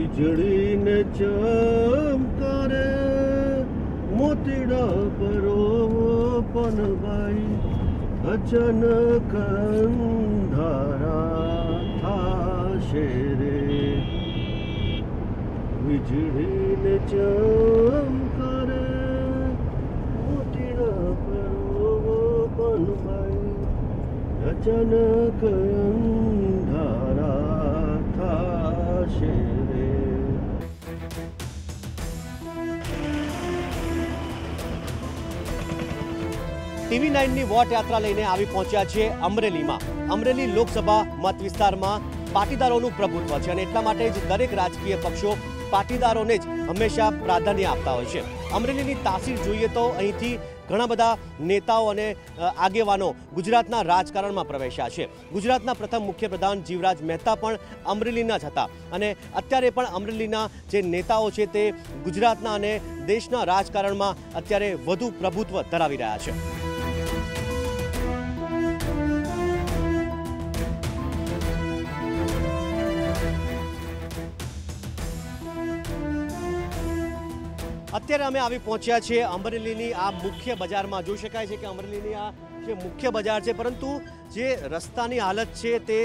વીજળીને ચમકારે મોતીડા પરોવો પણ ભાઈ અચાનક અંધારા થાશે રે વીજળીને ચમકારે મોતીડા પરોવો પણ ભાઈ અચાનક અંધારા થાશે રે। TV9ની વોટ યાત્રા લઈને આવી પહોંચ્યા છે અમરેલીમાં। અમરેલી લોકસભા મત વિસ્તારમાં પાટીદારોનું પ્રભુત્વ છે અને એટલા માટે જ દરેક રાજકીય પક્ષો પાટીદારોને જ હંમેશા પ્રાધાન્ય આપતા હોય છે। અમરેલીની તાસીર જોઈએ તો અહીંથી ઘણા બધા નેતાઓ અને આગેવાનો ગુજરાતના રાજકારણમાં પ્રવેશ્યા છે। ગુજરાતના પ્રથમ મુખ્યપ્રધાન જીવરાજ મહેતા પણ અમરેલીના જ હતા અને અત્યારે પણ અમરેલીના જે નેતાઓ છે તે ગુજરાતના અને દેશના રાજકારણમાં અત્યારે વધુ પ્રભુત્વ ધરાવી રહ્યા છે। અત્યારે અમે આવી પહોંચ્યા છીએ અમરેલીની આ મુખ્ય બજારમાં। જોઈ શકાય છે કે અમરેલીની આ જે મુખ્ય બજાર છે પરંતુ જે રસ્તાની હાલત છે તે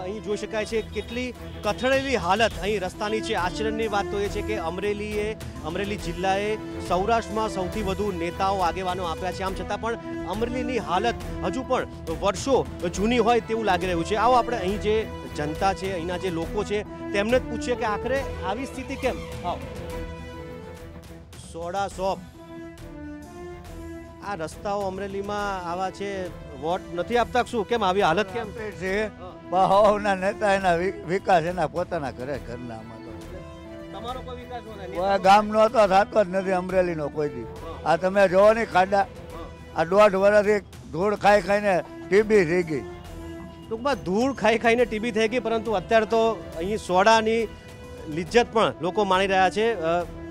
અહીં જોઈ શકાય છે કેટલી કથળેલી હાલત અહીં રસ્તાની છે। આશ્ચર્યની વાત તો એ છે કે અમરેલી જિલ્લાએ સૌરાષ્ટ્રમાં સૌથી વધુ નેતાઓ આગેવાનો આપ્યા છે, આમ છતાં પણ અમરેલીની હાલત હજુ પણ વર્ષો જૂની હોય તેવું લાગી રહ્યું છે। આવો આપણે અહીં જે જનતા છે, અહીંના જે લોકો છે તેમને જ પૂછીએ કે આખરે આવી સ્થિતિ કેમ। આવો સોડા શોપ, આ રસ્તાઓ અમરેલીમાં આવા છે, વોટ નથી આપતા શું? કેમ આવી હાલત કેમ છે? બહાવના નેતા એના વિકાસ એના પોતાના ઘરે ઘરના તમારો કોઈ વિકાસ ગામનો તો થતો જ નથી અમરેલીનો કોઈ દી। આ તમે જોવો ને ખાડા, આ 1.5 વર્ષથી ધૂળ ખાઈ ખાઈને ટીબી થઈ ગઈ। ટૂંકમાં ધૂળ ખાઈ ખાઈને ટીબી થઈ ગઈ, પરંતુ અત્યારે તો અહીં સોડાની લિજ્જત પણ લોકો માણી રહ્યા છે।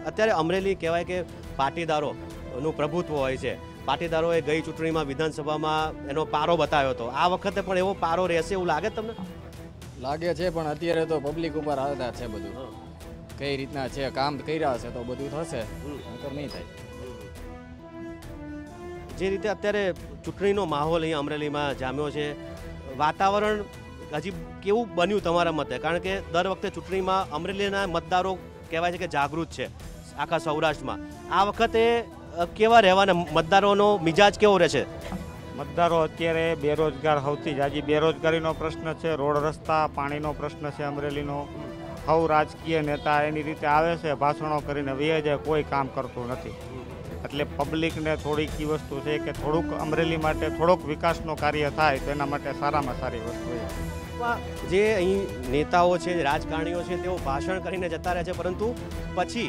અત્યારે અમરેલી કહેવાય કે પાટીદારોનું પ્રભુત્વ હોય છે। પાટીદારોએ ગઈ ચૂંટણીમાં વિધાનસભામાં એનો પારો બતાવ્યો હતો, આ વખતે પણ એવો પારો રહેશે એવું લાગે તમને? લાગે છે, પણ અત્યારે તો પબ્લિક ઉપર આધાર છે બધું, કઈ રીતના છે કામ કર્યા હશે તો બધું થશે, નકર નહીં થાય। જે રીતે અત્યારે ચૂંટણીનો માહોલ અહીંયા અમરેલીમાં જામ્યો છે, વાતાવરણ હજી કેવું બન્યું તમારા મતે? કારણ કે દર વખતે ચૂંટણીમાં અમરેલીના મતદારો કહેવાય છે કે જાગૃત છે આખા સૌરાષ્ટ્રમાં, આ વખતે કેવા રહેવાના મતદારોનો મિજાજ કેવો રહેશે? મતદારો અત્યારે બેરોજગાર, સૌથી જાજી બેરોજગારીનો પ્રશ્ન છે, રોડ રસ્તા પાણીનો પ્રશ્ન છે અમરેલીનો। સૌ રાજકીય નેતા એની રીતે આવે છે, ભાષણો કરીને વહી જાય, કોઈ કામ કરતું નથી। એટલે પબ્લિકને થોડીક એ વસ્તુ છે કે થોડુંક અમરેલી માટે થોડોક વિકાસનો કાર્ય થાય તો એના માટે સારામાં સારી વસ્તુ છે। જે અહીં નેતાઓ છે, રાજકારણીઓ છે, તેઓ ભાષણ કરીને જતા રહે છે, પરંતુ પછી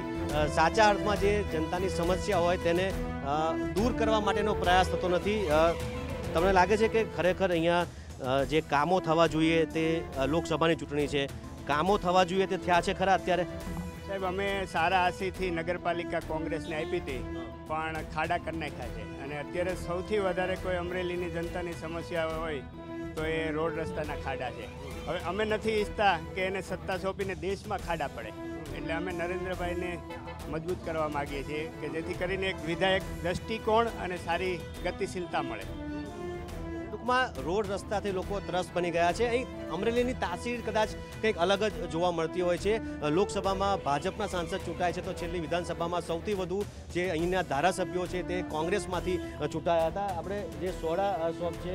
સાચા અર્થમાં જે જનતાની સમસ્યા હોય તેને દૂર કરવા માટેનો પ્રયાસ થતો નથી। તમને લાગે છે કે ખરેખર અહીંયા જે કામો થવા જોઈએ તે લોકસભાની ચૂંટણી છે, કામો થવા જોઈએ તે થયા છે ખરા અત્યારે? સાહેબ, અમે સારા આશીથી નગરપાલિકા કોંગ્રેસને આપી હતી, પણ ખાડા કરી નાખ્યા છે। અને અત્યારે સૌથી વધારે કોઈ અમરેલીની જનતાની સમસ્યા હોય તો એ રોડ રસ્તાના ખાડા છે। હવે અમે નથી ઈચ્છતા કે એને સત્તા સોંપીને દેશમાં ખાડા પડે, એટલે અમે નરેન્દ્રભાઈને મજબૂત કરવા માગીએ છીએ કે જેથી કરીને એક વિધાયક દ્રષ્ટિકોણ અને સારી ગતિશીલતા મળે। ટૂંકમાં રોડ રસ્તાથી લોકો ત્રસ્ત બની ગયા છે। અહીં અમરેલીની તાસીર કદાચ કંઈક અલગ જ જોવા મળતી હોય છે। લોકસભામાં ભાજપના સાંસદ ચૂંટાય છે તો છેલ્લી વિધાનસભામાં સૌથી વધુ જે અહીંના ધારાસભ્યો છે તે કોંગ્રેસમાંથી ચૂંટાયા હતા। આપણે જે સોડા શોપ છે,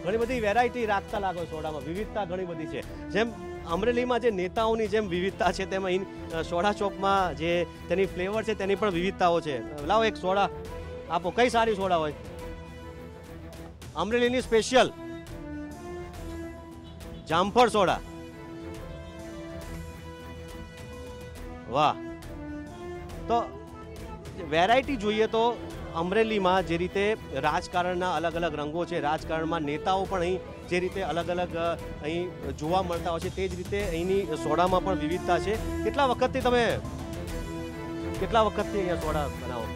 ઘણી બધી વેરાયટી રાખતા લાગો, સોડામાં વિવિધતા ઘણી બધી છે। જેમ અમરેલીમાં જે નેતાઓની જેમ વિવિધતા છે તેમ અહીં સોડા શોપમાં જે તેની ફ્લેવર છે તેની પણ વિવિધતાઓ છે। લાવો એક સોડા આપો, કઈ સારી સોડા હોય? અમરેલીની સ્પેશિયલ જામફળ સોડા, વાહ! તો વેરાયટી જોઈએ તો અમરેલીમાં જે રીતે રાજકારણના અલગ અલગ રંગો છે, રાજકારણમાં નેતાઓ પણ અહીં જે રીતે અલગ અલગ અહીં જોવા મળતા હોય છે તે જ રીતે અહીંની સોડામાં પણ વિવિધતા છે। કેટલા વખતથી અહીંયા સોડા બનાવો?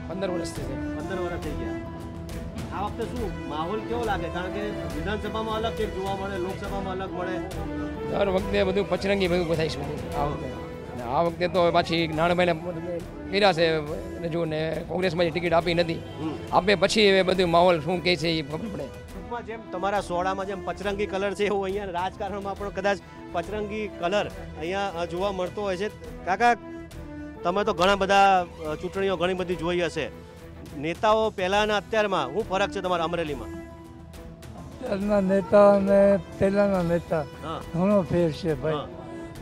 15 વર્ષથી છે। 15 વર્ષ થઈ ગયા। આ વખતે શું માહોલ કેવો લાગે? કારણ કે વિધાનસભામાં અલગ કંઈક જોવા મળે, લોકસભામાં અલગ મળે. દર વખતે બધું પચરંગી બધું થાય છે આ વખતે. અને આ વખતે તો પાછી નાણાભાઈને કર્યા છે રજૂ ને કોંગ્રેસમાં ટિકિટ આપી નથી. આપે પછી એ બધું માહોલ શું કહે છે એ ખબર પડે. ટૂંકમાં જેમ તમારા સોડામાં જેમ પચરંગી કલર છે એવું અહીંયા રાજકારણમાં પણ કદાચ પચરંગી કલર અહીંયા જોવા મળતો હોય છે. કાકા, તમે તો ઘણા બધા ચૂંટણીઓ ઘણી બધી જોઈ હશે. નેતાઓ પહેલાના અત્યારમાં શું ફરક છે તમારા અમરેલીમાં? અત્યારના નેતા અને પહેલાના નેતા ઘણો ફેર છે ભાઈ.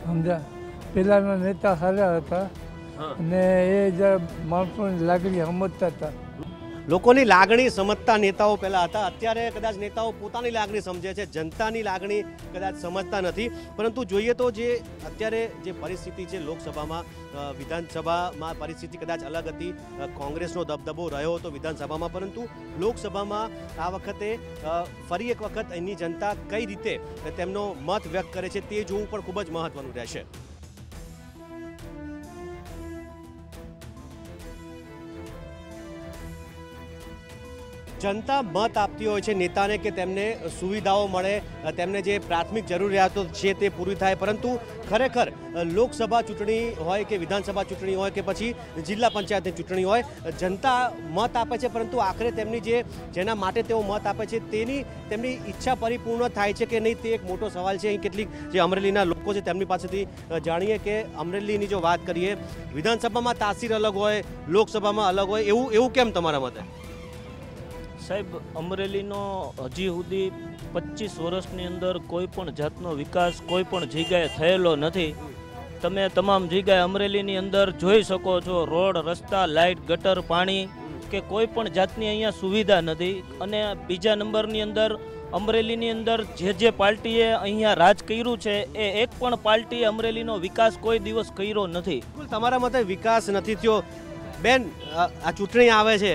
સમજા, પહેલાના નેતા સારા હતા અને એ જરા માણસોની લાગણી સમજતા હતા. લોકોની લાગણી સમજતા નેતાઓ પહેલા હતા. અત્યારે કદાચ નેતાઓ પોતાની લાગણી સમજે છે, જનતાની લાગણી કદાચ સમજતા નથી. પરંતુ જોઈએ તો જે અત્યારે જે પરિસ્થિતિ છે લોકસભામાં, વિધાનસભામાં પરિસ્થિતિ કદાચ અલગ હતી. કોંગ્રેસનો દબદબો રહ્યો હતો વિધાનસભામાં, પરંતુ લોકસભામાં આ વખતે ફરી એક વખત અહીંની જનતા કઈ રીતે તેમનો મત વ્યક્ત કરે છે તે જોવું પણ ખૂબ જ મહત્વનું રહેશે. જનતા મત આપતી હોય છે નેતાને કે તેમને સુવિધાઓ મળે, તેમને જે પ્રાથમિક જરૂરિયાતો છે તે પૂરી થાય. પરંતુ ખરેખર લોકસભા ચૂંટણી હોય કે વિધાનસભા ચૂંટણી હોય કે પછી જિલ્લા પંચાયતની ચૂંટણી હોય, જનતા મત આપે છે, પરંતુ આખરે તેમની જેના માટે તેઓ મત આપે છે તેમની ઈચ્છા પરિપૂર્ણ થાય છે કે નહીં તે એક મોટો સવાલ છે. અહીં કેટલીક જે અમરેલીના લોકો છે તેમની પાસેથી જાણીએ કે અમરેલીની જો વાત કરીએ, વિધાનસભામાં તાસીર અલગ હોય, લોકસભામાં અલગ હોય, એવું કેમ તમારા મતે? સાહેબ, અમરેલીનો હજી સુધી 25 વર્ષની અંદર કોઈ પણ જાતનો વિકાસ કોઈ પણ જગ્યાએ થયેલો નથી. તમે તમામ જગ્યાએ અમરેલીની અંદર જોઈ શકો છો, રોડ, રસ્તા, લાઇટ, ગટર, પાણી કે કોઈ પણ જાતની અહીંયા સુવિધા નથી. અને બીજા નંબરની અંદર અમરેલીની અંદર જે પાર્ટીએ અહીંયા રાજ કર્યું છે એ એક પણ પાર્ટીએ અમરેલીનો વિકાસ કોઈ દિવસ કર્યો નથી. તમારા મતે વિકાસ નથી થયો. બેન, આ ચૂંટણી આવે છે,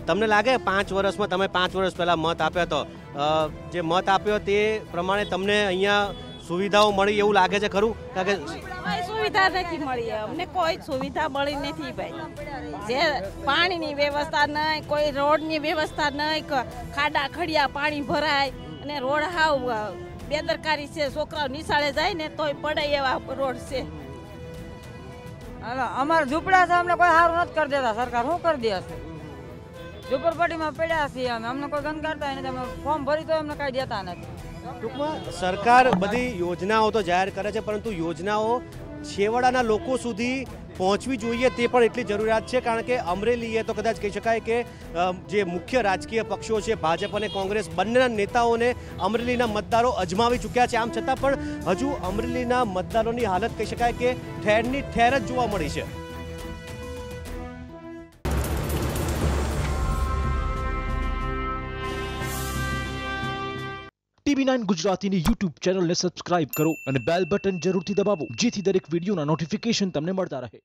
તમને લાગે 5 વર્ષમાં તમે 5 વર્ષ પહેલાં મત આપ્યો હતો, જે મત આપ્યો તે પ્રમાણે તમને અહીંયા સુવિધાઓ મળી એવું લાગે છે ખરું? કારણ કે સુવિધા નથી મળી, અમને કોઈ સુવિધા મળી નથી ભાઈ. જે પાણીની વ્યવસ્થા નહીં, કોઈ રોડની વ્યવસ્થા નહીં, ખાડા ખડિયા પાણી ભરાય અને રોડ હાવ બેદરકારી છે. છોકરાઓ નિશાળે જાય ને તોય પડે એવા રોડ છે. અમારા ઝૂંપડા છે, અમને કોઈ સારું નથી કરી દેતા. સરકાર શું કરી દેશે? ઝુંપડપટ્ટીમાં પડ્યા છીએ અમે, અમને કોઈ ગંદ કાઢતા નથી. અમે ફોર્મ ભરી તો અમને કાંઈ દેતા નથી. ટૂંકમાં સરકાર બધી યોજનાઓ તો જાહેર કરે છે, પરંતુ યોજનાઓ છેવાડાના લોકો સુધી પહોંચવી જોઈએ તે પણ એટલી જરૂરિયાત છે. કારણ કે અમરેલીએ તો કદાચ કહી શકાય કે જે મુખ્ય રાજકીય પક્ષો છે ભાજપ અને કોંગ્રેસ, બંનેના નેતાઓને અમરેલીના મતદારો અજમાવી ચૂક્યા છે. આમ છતાં પણ હજુ અમરેલીના મતદારોની હાલત કહી શકાય કે ઠેરની ઠેર જ જોવા મળી છે. TV9 ગુજરાતીની YouTube ચેનલને સબસ્ક્રાઇબ કરો અને બેલ બટન જરૂરથી દબાવો, જેથી દરેક વિડીયોના નોટિફિકેશન તમને મળતા રહે.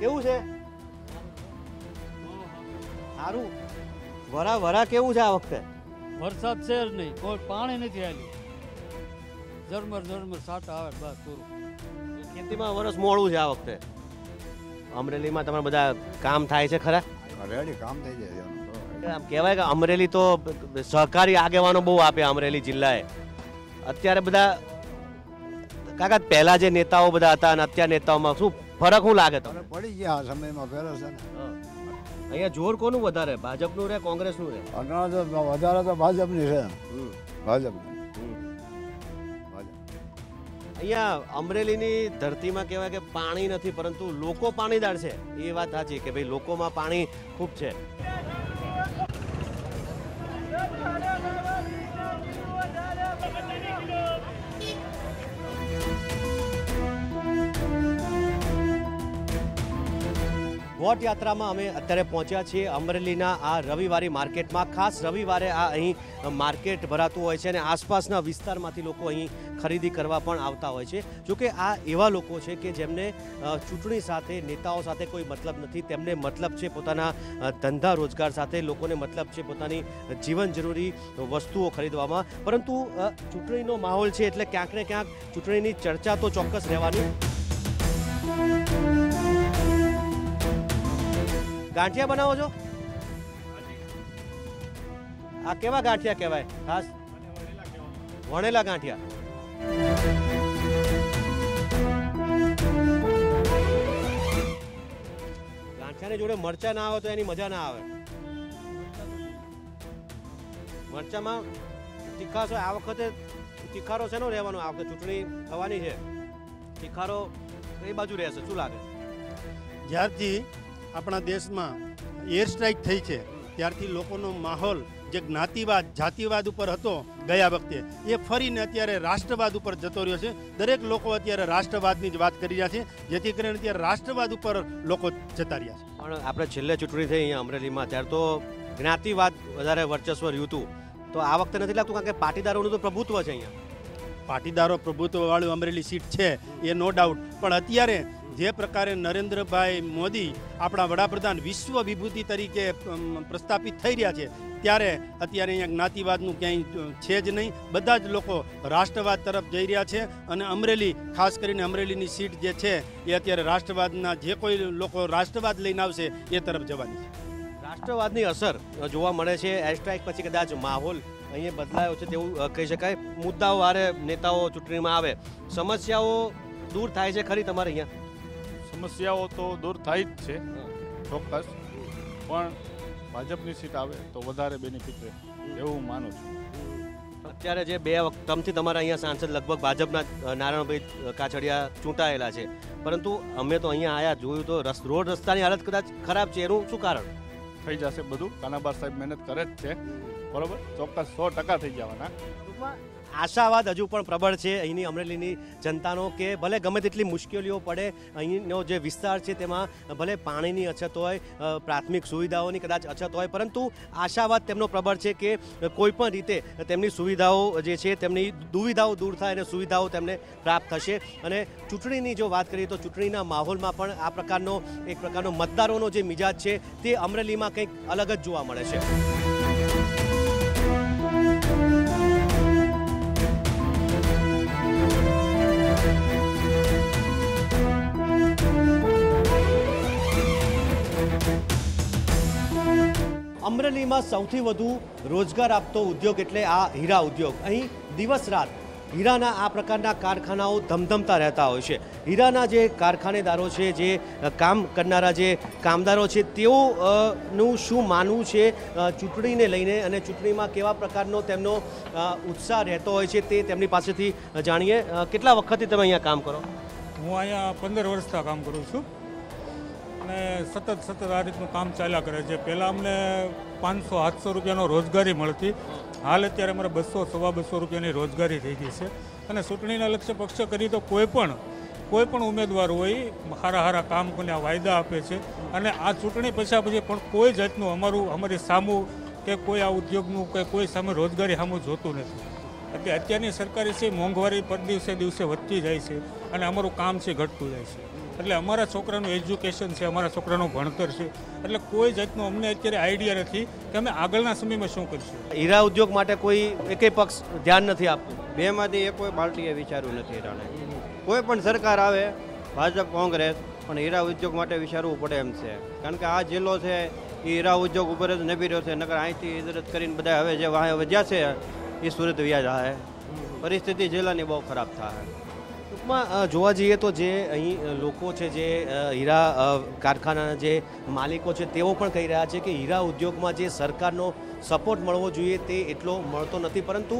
કેવું છે? સારું. વરા કેવું છે આ વખતે? વરસાદ છે જ નહીં, કોઈ પાણી નથી આવ્યું. ઝરમર સાટા આવે બસ પૂરું. ખેતીમાં વરસ મોડું છે આ વખતે. અમરેલીમાં તમારા બધા કામ થાય છે ખરા? રેડી કામ થઈ જાય. આમ કહેવાય કે અમરેલી તો સહકારી આગેવાનો બહુ આપ્યા અમરેલી જિલ્લાએ. અત્યારે બધા કાકા પહેલા જે નેતાઓ બધા હતા અને અત્યાર નેતાઓમાં શું ફરક શું લાગે તમને? પડી ગયા આ સમયમાં ફેરસ છે ને. અહીંયા જોર કોનું વધારે, ભાજપનું રહે કોંગ્રેસનું રહે? વધારે તો ભાજપની છે. ભાજપ. અહીંયા અમરેલીની ધરતીમાં કહેવાય કે પાણી નથી, પરંતુ લોકો પાણીદાર છે. એ વાત સાચી કે ભાઈ લોકોમાં પાણી ખૂબ છે. વોટ યાત્રામાં અમે અત્યારે પહોંચ્યા છીએ અમરેલીના આ રવિવારી માર્કેટમાં. ખાસ રવિવારે આ અહીં માર્કેટ ભરાતું હોય છે અને આસપાસના વિસ્તારમાંથી લોકો અહીં ખરીદી કરવા પણ આવતા હોય છે. જોકે આ એવા લોકો છે કે જેમને ચૂંટણી સાથે, નેતાઓ સાથે કોઈ મતલબ નથી. તેમને મતલબ છે પોતાના ધંધા રોજગાર સાથે, લોકોને મતલબ છે પોતાની જીવન જરૂરી વસ્તુઓ ખરીદવામાં. પરંતુ ચૂંટણીનો માહોલ છે એટલે ક્યાંક ને ક્યાંક ચૂંટણીની ચર્ચા તો ચોક્કસ રહેવાની. ગાંઠિયા બનાવો છો? આ કેવા ગાંઠિયા કહેવાય? ખાસ વણેલા ગાંઠિયા. ગાંઠિયાની જોડે મરચા ના આવે તો એની મજા ના આવે. મરચામાં તીખાશ હોય. આ વખતે તીખારો શેનો રહેવાનો? આ વખતે ચૂંટણી થવાની છે, તીખારો કઈ બાજુ રહેશે? શું લાગે? જ્યારથી આપણા દેશમાં એર સ્ટ્રાઇક થઈ છે ત્યારથી લોકોનો માહોલ જે જ્ઞાતિવાદ, જાતિવાદ ઉપર હતો ગયા વખતે, એ ફરીને અત્યારે રાષ્ટ્રવાદ ઉપર જતો રહ્યો છે. દરેક લોકો અત્યારે રાષ્ટ્રવાદની જ વાત કરી રહ્યા છે, જેથી કરીને અત્યારે રાષ્ટ્રવાદ ઉપર લોકો જતા રહ્યા છે. પણ આપણે છેલ્લે ચૂંટણી થઈ અહીંયા અમરેલીમાં ત્યારે તો જ્ઞાતિવાદ વધારે વર્ચસ્વ રહ્યું હતું. તો આ વખતે નથી લાગતું? કારણ કે પાટીદારોનું તો પ્રભુત્વ છે અહીંયા. પાટીદારો પ્રભુત્વવાળું અમરેલી સીટ છે એ નો ડાઉટ. પણ અત્યારે જે પ્રકારે નરેન્દ્રભાઈ મોદી આપણા વડાપ્રધાન વિશ્વ વિભૂતિ તરીકે પ્રસ્થાપિત થઈ રહ્યા છે, ત્યારે અત્યારે અહીંયા જ્ઞાતિવાદનું ક્યાંય છે જ નહીં. બધા જ લોકો રાષ્ટ્રવાદ તરફ જઈ રહ્યા છે અને અમરેલી, ખાસ કરીને અમરેલીની સીટ જે છે એ અત્યારે રાષ્ટ્રવાદના જે કોઈ લોકો રાષ્ટ્રવાદ લઈને આવશે એ તરફ જવાની છે. રાષ્ટ્રવાદની અસર જોવા મળે છે. એર સ્ટ્રાઇક પછી કદાચ માહોલ અહીંયા બદલાયો છે તેવું કહી શકાય. મુદ્દાઓ વારે નેતાઓ ચૂંટણીમાં આવે, સમસ્યાઓ દૂર થાય છે ખરી તમારે અહીંયા? સમસ્યાઓ તો દૂર થાય જ છે ચોક્કસ, પણ ભાજપની સીટ આવે તો વધારે બેનિફિટ રહે એવું હું માનું છું. અત્યારે જે 2 ટર્મથી તમારા અહીંયા સાંસદ લગભગ ભાજપના નારાયણભાઈ કાછડિયા ચૂંટાયેલા છે, પરંતુ અમે તો અહીંયા આવ્યા જોયું તો રોડ રસ્તાની હાલત કદાચ ખરાબ છે. એનું શું કારણ? થઈ જશે બધું. કાનાબાર સાહેબ મહેનત કરે જ છે, બરોબર, ચોક્કસ 100% થઈ જવાના. આશાવાદ હજુ પણ પ્રબળ છે અહીંની અમરેલીની જનતાનો કે ભલે ગમે તેટલી મુશ્કેલીઓ પડે, અહીંનો જે વિસ્તાર છે તેમાં ભલે પાણીની અછત હોય, પ્રાથમિક સુવિધાઓની કદાચ અછત હોય, પરંતુ આશાવાદ તેમનો પ્રબળ છે કે કોઈ પણ રીતે તેમની સુવિધાઓ જે છે તેમની દુવિધાઓ દૂર થાય અને સુવિધાઓ તેમને પ્રાપ્ત થશે. અને ચૂંટણીની જો વાત કરીએ તો ચૂંટણીના માહોલમાં પણ આ પ્રકારનો એક પ્રકારનો મતદારોનો જે મિજાજ છે તે અમરેલીમાં કંઈક અલગ જ જોવા મળે છે. અમરેલીમાં સૌથી વધુ રોજગાર આપતો ઉદ્યોગ એટલે આ હીરા ઉદ્યોગ. અહીં દિવસ રાત હીરાના આ પ્રકારના કારખાનાઓ ધમધમતા રહેતા હોય છે. હીરાના જે કારખાનેદારો છે, જે કામ કરનારા જે કામદારો છે, તેઓનું શું માનવું છે ચૂંટણીને લઈને અને ચૂંટણીમાં કેવા પ્રકારનો તેમનો ઉત્સાહ રહેતો હોય છે તે તેમની પાસેથી જાણીએ. કેટલા વખતથી તમે અહીંયા કામ કરો? હું અહીંયા 15 વર્ષથી કામ કરું છું અને સતત આ રીતનું કામ ચાલ્યા કરે છે. પહેલાં અમને 500-700 રૂપિયાનો રોજગારી મળતી, હાલ અત્યારે અમારે 200-250 રૂપિયાની રોજગારી થઈ ગઈ છે. અને ચૂંટણીના લક્ષ્ય પક્ષ કરી તો કોઈ પણ ઉમેદવાર હોય સારા કામ કરીને વાયદા આપે છે. અને આ ચૂંટણી પછી પણ કોઈ જાતનું અમારી સામું કે કોઈ આ ઉદ્યોગનું કે કોઈ સામે રોજગારી સામું જોતું નથી. એટલે અત્યારની સરકારી છે મોંઘવારી પર દિવસે વધતી જાય છે અને અમારું કામ છે ઘટતું જાય છે. એટલે અમારા છોકરાનું એજ્યુકેશન છે, અમારા છોકરાનું ભણતર છે, એટલે કોઈ જાતનું અમને અત્યારે આઈડિયા નથી કે અમે આગળના સમયમાં શું કરીશું. હીરા ઉદ્યોગ માટે કોઈ એકેય પક્ષ ધ્યાન નથી આપતું? બેમાંથી કોઈ પાર્ટીએ વિચાર્યું નથી હીરાને. કોઈ પણ સરકાર આવે, ભાજપ, કોંગ્રેસ, પણ હીરા ઉદ્યોગ માટે વિચારવું પડે એમ છે. કારણ કે આ જિલ્લો છે એ હીરા ઉદ્યોગ ઉપર જ નભી રહ્યો છે. નકર અહીંથી હિજરત કરીને બધા હવે જે વાહે વધ્યા છે એ સુરત વ્યાજ આવે, પરિસ્થિતિ જિલ્લાની બહુ ખરાબ થાય. ટૂંકમાં જોવા જઈએ તો જે અહીં લોકો છે, જે હીરા કારખાનાના જે માલિકો છે, તેઓ પણ કહી રહ્યા છે કે હીરા ઉદ્યોગમાં જે સરકારનો સપોર્ટ મળવો જોઈએ તે એટલો મળતો નથી. પરંતુ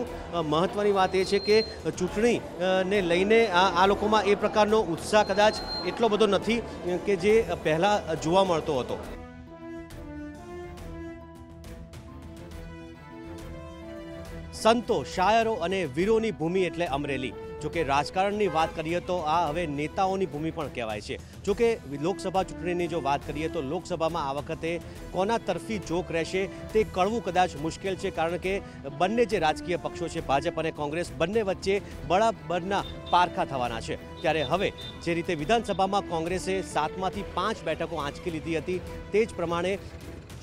મહત્ત્વની વાત એ છે કે ચૂંટણીને લઈને આ લોકોમાં એ પ્રકારનો ઉત્સાહ કદાચ એટલો બધો નથી કે જે પહેલાં જોવા મળતો હતો. સંતો, શાયરો અને વીરોની ભૂમિ એટલે અમરેલી. જોકે રાજકારણની વાત કરીએ તો આ હવે નેતાઓની ભૂમિ પણ કહેવાય છે. જોકે લોકસભા ચૂંટણીની જો વાત કરીએ તો લોકસભામાં આ વખતે કોના તરફી જોક રહેશે તે કળવું કદાચ મુશ્કેલ છે, કારણ કે બંને જે રાજકીય પક્ષો છે ભાજપ અને કોંગ્રેસ બંને વચ્ચે બરાબરના પારખા થવાના છે. ત્યારે હવે જે રીતે વિધાનસભામાં કોંગ્રેસે 7માંથી 5 બેઠકો આંચકી લીધી હતી તે જ પ્રમાણે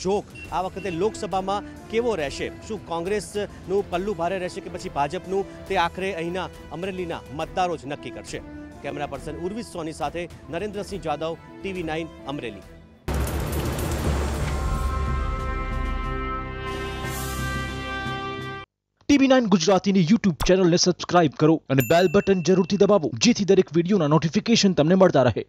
જોક આ વખતે લોકસભામાં કેવો રહેશે, શું કોંગ્રેસનું પલ્લું ભારે રહેશે કે પછી ભાજપનું, તે આખરે અહીંના અમરેલીના મતદારો જ નક્કી કરશે. કેમેરા પર્સન ઉર્વિશ સોની સાથે નરેન્દ્રસિંહ જાદવ, TV9 અમરેલી. TV9 ગુજરાતીની YouTube ચેનલને સબસ્ક્રાઇબ કરો અને બેલ બટન જરૂરથી દબાવો જેથી દરેક વિડીયોના નોટિફિકેશન તમને મળતા રહે.